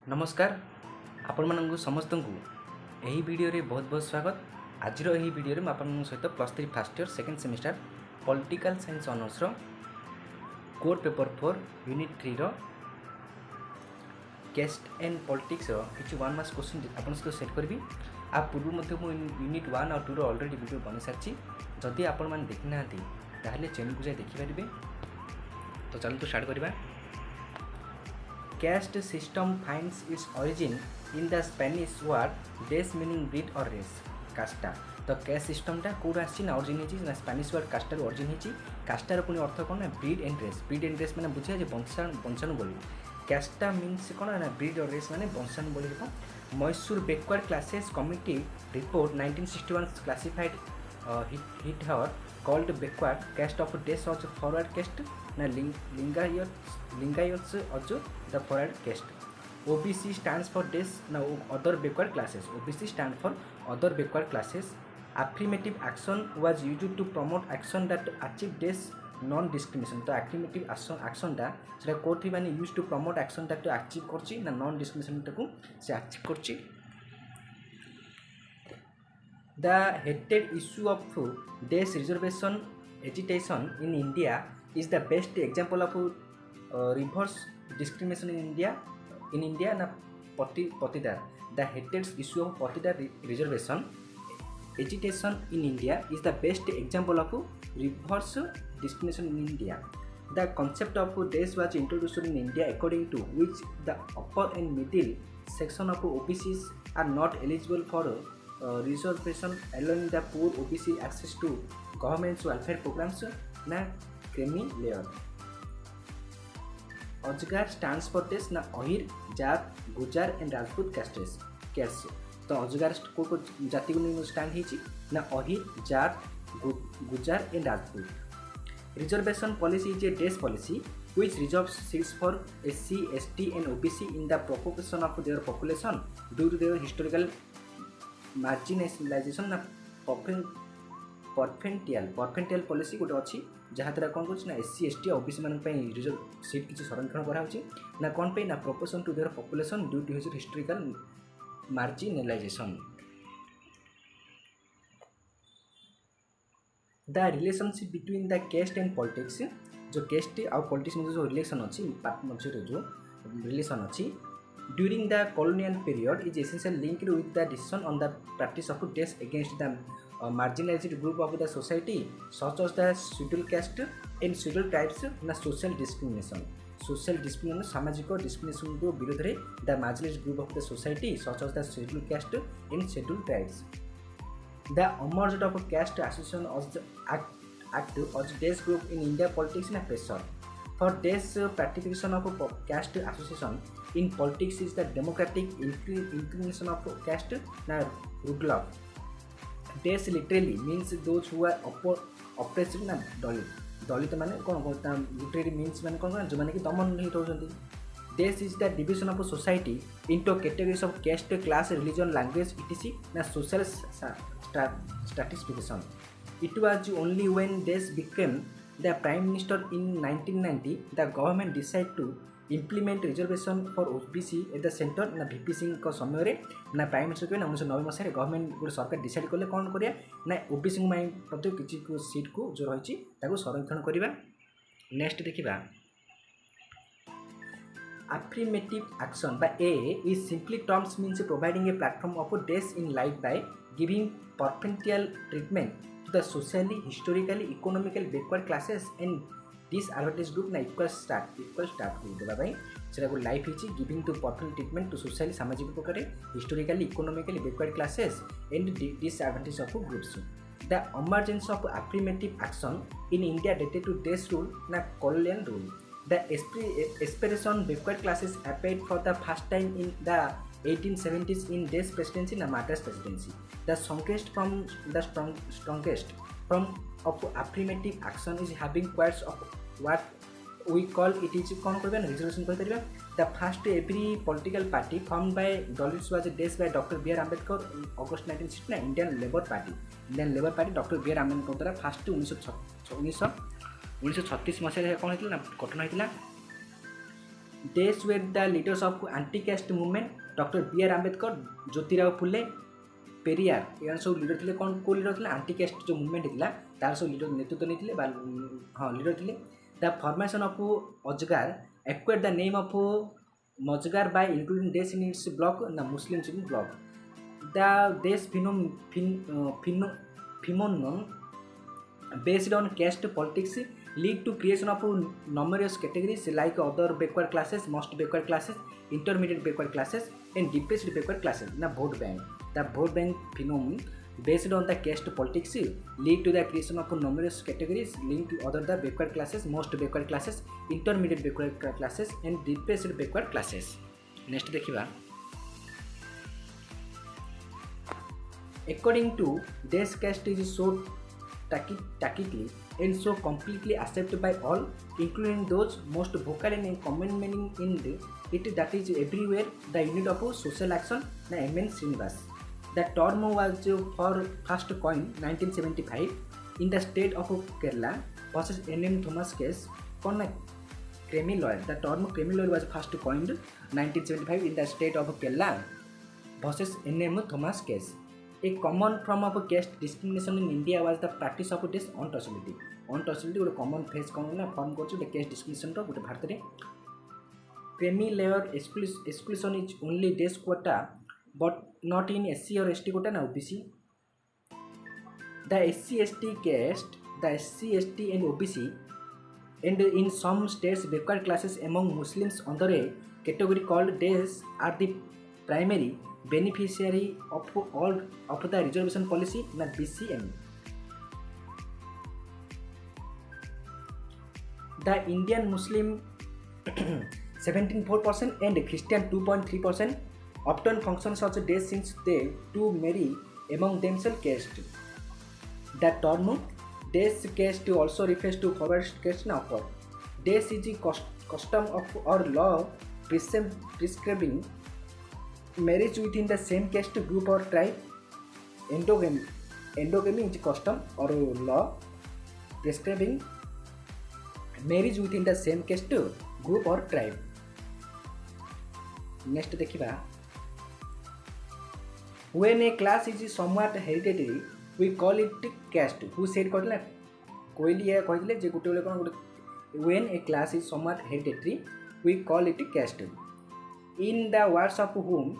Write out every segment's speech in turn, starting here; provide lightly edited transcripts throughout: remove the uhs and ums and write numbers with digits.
नमस्कार आपण मानक समस्त को यही वीडियो रे बहुत बहुत स्वागत। आज यही वीडियो में आपण सहित +3 first year second semester political science honours core paper 4 unit 3 रो कास्ट एंड पॉलिटिक्स किसी 1 मार्क्स क्वेश्चन आपन सहित सेट करबी। आ पूर्व मध्य मु यूनिट 1 और 2 रो ऑलरेडी वीडियो बन सारी। जदि आपण मान देखि नांती ताहले चैनल को जाय देखि परिबे। तो चलो स्टार्ट करबा। Caste system finds its origin in the Spanish word des meaning breed or race casta। तो caste system टा कोड आछि ना origin हिची ना स्पेनिश वर्ड कास्टा रो origin हिची। कास्टा रो पुनी अर्थ कोन ना breed and race। breed and race माने बुझिया जे वंशाणु बोली। कास्टा मीन्स कोन ना breed और race माने वंशाणु बोली को। Mysore backward classes committee report 1961 classified hit her called backward caste of des as forward caste na lingayos also the forward caste। OBC stands for des na other backward classes। OBC stand for other backward classes। Affirmative action was used to promote action that achieve des non discrimination। तो affirmative action टा सेटा कोथि माने use to promote action टा to achieve करछि ना non discrimination टाकू से achieve करछि। The hated issue of des reservation agitation in India is the best example of reverse discrimination in India na patidar। The hated issue of patidar reservation agitation in India is the best example of reverse discrimination in India। The concept of des was introduced in India according to which the upper and middle section of OBCs are not eligible for reservation, allowing the poor OBC access to government's welfare programs na creamy layer। अजगार stands for des ना अहिर जाट गुजार and Rajput castes। तो अजगार को जाति को stand हिची ना अहिर जाट गुजार and Rajput. Reservation policy is a des policy which reserves seats for SC, ST and OBC in the proportion of their population due to their historical marginalization ना परफेंटियल पॉलिसी गोटे अच्छी जहाँ द्वारा कौन कर SC, ST और OBC मान रिजर्व सीट किसी संरक्षण कराऊँगी ना कौन पे ना proportion to their population due to his historical marginalisation. The relationship between the caste and politics जो कास्ट और पॉलिटिक्स में जो रिलेशन अच्छी मध्य जो रिलेशन अच्छी during the colonial period is essentially linked with the decision on the practice of des against the marginalized group of the society such as the scheduled caste and scheduled tribes na social discrimination सामाजिक discrimination को विरोध रे the marginalized group of the society such as the scheduled caste and scheduled tribes। The emergence of caste association as the act as des group in India politics na pressure for des participation of caste association in politics is the democratic inclination of caste na rule of। Des literally means those who are oppressed na दलित माने कौन literally means माने कौन जो माने कि दमन नहीं होउछंती। Des is the division of society into categories of caste, class, religion, language etc na social stratification। It was only when des became the prime minister in 1990 the government decided to implement reservation for OBC at the center ना VP Singh को समय रे ना prime minister के 1990 मसीह government गोटे सरकार decide कले कौन करिया ना OBC माई प्रति किछि को सीट को जो रही ताको संरक्षण करिबा। नेक्स्ट देखिबा affirmative action by A is simply terms means providing a platform of des in life by giving preferential treatment to the socially, historically, economically backward classes and disadvantaged group ना equal start को देबा भाई सेरा को life हिची giving to perfect treatment to socially सामाजिक प्रकार historically economically backward classes and disadvantage of groups. The emergence of affirmative action in India dated to des rule na colonial rule। The aspiration backward classes appeared for the first time in the 1870s in des presidency na Madras presidency। The strongest form of affirmative action is having quotes of what we call it is कौन करबे reservation कर परिबा। The first every political party formed by Dalits was des by Dr. B.R. Ambedkar in August 1960 ना Indian Labour Party Dr. B.R. Ambedkar द्वारा first 1936 मसीह कौन होता गठन होता These were the leaders of anti-caste movement. Dr. B.R. Ambedkar, Jyotirao Phule, Periyar यहाँ सब leader थे कौन को लीडर थे आंटी कास्ट जो मूवमेंट होता तार सब लीडर नेतृत्व नहीं हाँ लीडर थे the formation of Ajgar acquired the name of Majgar by including देश इन इट्स ब्लॉक ना मुस्लिम्स इन ब्लॉक द देश phenomenon based on caste politics lead to creation of numerous categories like other backward classes, most backward classes, intermediate backward classes and depressed backward classes. Now vote bank. The vote bank phenomenon based on the caste politics lead to the creation of numerous categories linked to other the backward classes, most backward classes, intermediate backward classes and depressed backward classes. Next देखिबा according to this caste is so tacitly and so completely accepted by all, including those most vocal and commenting in it that is everywhere the unit of social action na M.N. Srinivas. The term was for first coined 1975 in the state of Kerala versus N.M. Thomas case on creamy lawyer. The term creamy lawyer was first coined 1975 in the state of Kerala versus N.M. Thomas case. A common form of caste discrimination in India was the practice of this untouchability. Untouchability गोटे common phase कौन ना form करछ गोटे caste discrimination रो गोटे भारत रे creamy layer exclusion is only this quota but not in SC or ST quota na OBC. The SC/ST caste, the SC/ST and OBC and in some states backward classes among Muslims under a category called Des are the primary beneficiary of all of the reservation policy na BCM. The Indian Muslim 17.4% and Christian 2.3% often function such days since they to marry among themselves caste. The term Des caste also refers to forward caste na upward. Des is a custom of or law prescribing marriage within the same caste group or tribe. Endogamy is a custom or law prescribing marriage within the same caste group or tribe. Next देखिबा when a class is somewhat hereditary we call it caste. Who said कहला कोइली या कहले जे गुटे कोन गुटे when a class is somewhat hereditary we call it caste. In the words of whom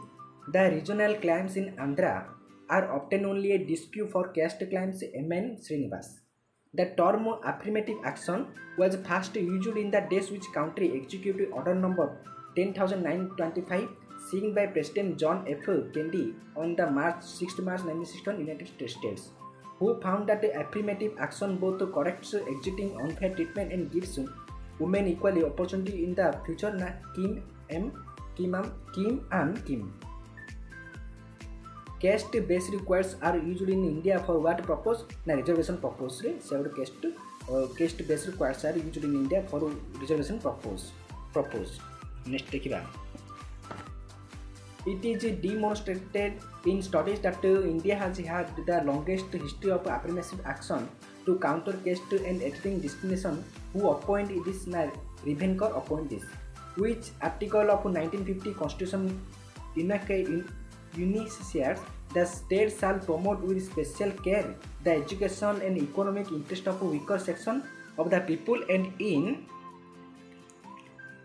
the regional claims in Andhra are often only a dispute for caste claims M.N. Srinivas. The term affirmative action was first used in the days which country executive order number 10,925 signed by President John F. Kennedy on the March 6 March 1961 United States, who found that the affirmative action both corrects exiting unfair treatment and gives women equal opportunity in the future. Na Kim and Kim. Caste based requirements are used in India for what purpose? Na reservation purpose re several caste based requirements are used in India for reservation purpose. Next देखिबा it is demonstrated in studies that India has had the longest history of affirmative action to counter caste and ethnic discrimination. Who appoint this? Na Rivenkar appoint this. Which article of 1950 Constitution initiates the state shall promote with special care the education and economic interest of weaker section of the people and in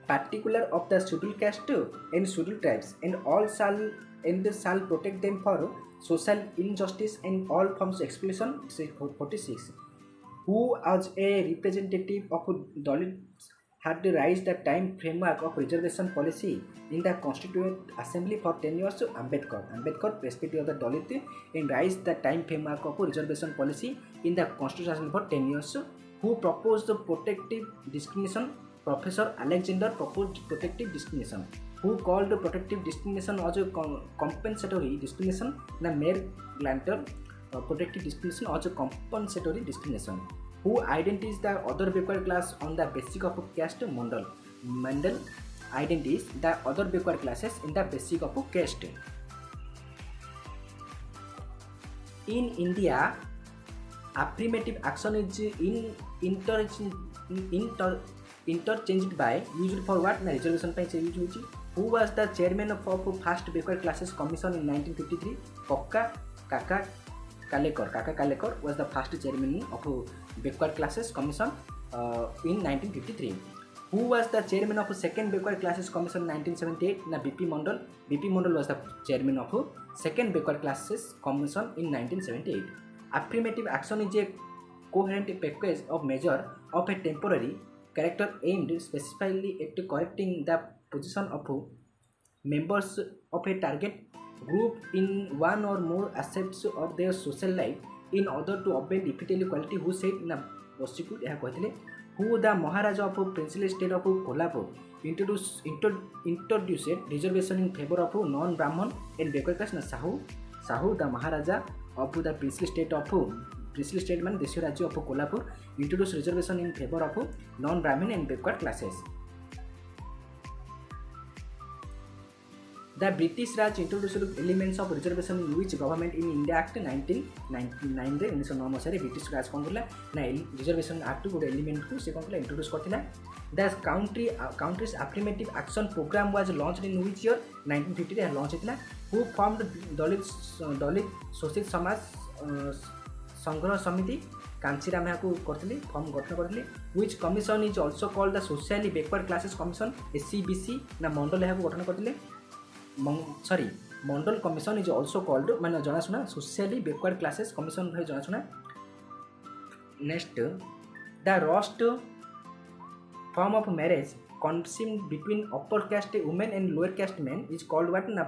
particular of the scheduled caste and scheduled tribes and all shall protect them for social injustice and all forms of exploitation. 46. Who as a representative of Dalits had raised the time framework of reservation policy in the Constituent Assembly for 10 years? Ambedkar, perspective of the Dalit, and raised the time framework of reservation policy in the Constituent Assembly for 10 years. Who proposed the protective discrimination? Professor Alexander proposed protective discrimination. Who called protective discrimination as a compensatory discrimination? The Mayor Glanter protective discrimination as a compensatory discrimination. Who identifies the other backward class on the basis of caste? Mendel identifies the other backward classes in the basis of caste. In India, affirmative action is interchanged by used for what na reservation ପାଇଁ ସେ use होची। Who was the chairman of first backward classes commission in 1953? Kaka Kalekar was the first chairman of backward classes commission in 1953. Who was the chairman of second backward classes commission in 1978? Na BP Mondal was the chairman of second backward classes commission in 1978. Affirmative action is a coherent package of measure of a temporary character aimed specifically at correcting the position of members of a target group in one or more aspects of their social life in order to obtain effective equality. Who said na बसिकु यह कहते who the Maharaja of princely state of Kolhapur introduced reservation in favor of non-Brahman and backward caste. Sahu the Maharaja of the princely state man देशीय राज्य of Kolhapur introduced reservation in favor of non-Brahmin and backward classes. The British Raj introduced elements of reservation in which government in India Act 1999 रे 1909 मसीह British राज कौन करला ना reservation act गोटे element को से कौन करला इंट्रोड्यूस करथिला। The country's affirmative action program was launched in which year 1950 रे लॉन्च हेतिला। Who formed दलित शोषित समाज संग्रह समिति कांचीराम को करथिले फॉर्म गठन करथिले। which commission is also called the socially backward classes commission SCBC ना मंडल यह गठन करथिले। Mondal Commission is also called माने जनाशुना socially backward classes commission भाई जनाशुना। Next, the worst form of marriage consumed between upper caste women and lower caste men is called what ना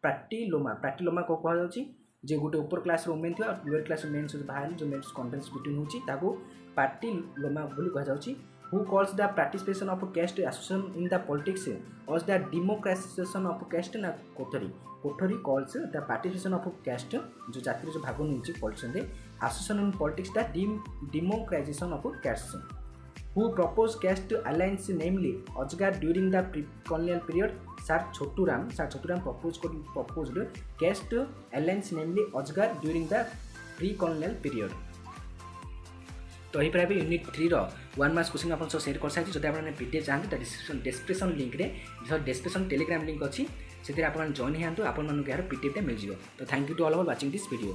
प्राटिलोमा को कहा जाउची जे गोटे ऊपर क्लास रो वुमेन थिया लोअर क्लास मेन से बाहर जो मेन्स कॉन्फ्रेंस बिटवीन होची ताको प्राटिलोमा बोली कहा जाउची। Who calls the participation of caste association in the politics was the democratization of caste ना कोठरी calls the participation of caste जो जाति जो भाग नहीं पॉलिटिक्स रे association in politics the democratization of caste. Who proposed caste alliance namely Ajgar during the pre-colonial period? Sir Choturam proposed caste alliance namely Ajgar during the pre-colonial period. तो यही private unit 3 रो 1 marks question आपन share कर साथी जदि आपन PDF चाहते त description link रे डिस्क्रिप्शन टेलीग्राम लिंक अछि सेतिर आपन जॉइन हेंतु आपन मन के यार पीडीएफ मिल जिवो। तो thank you to all for watching this video.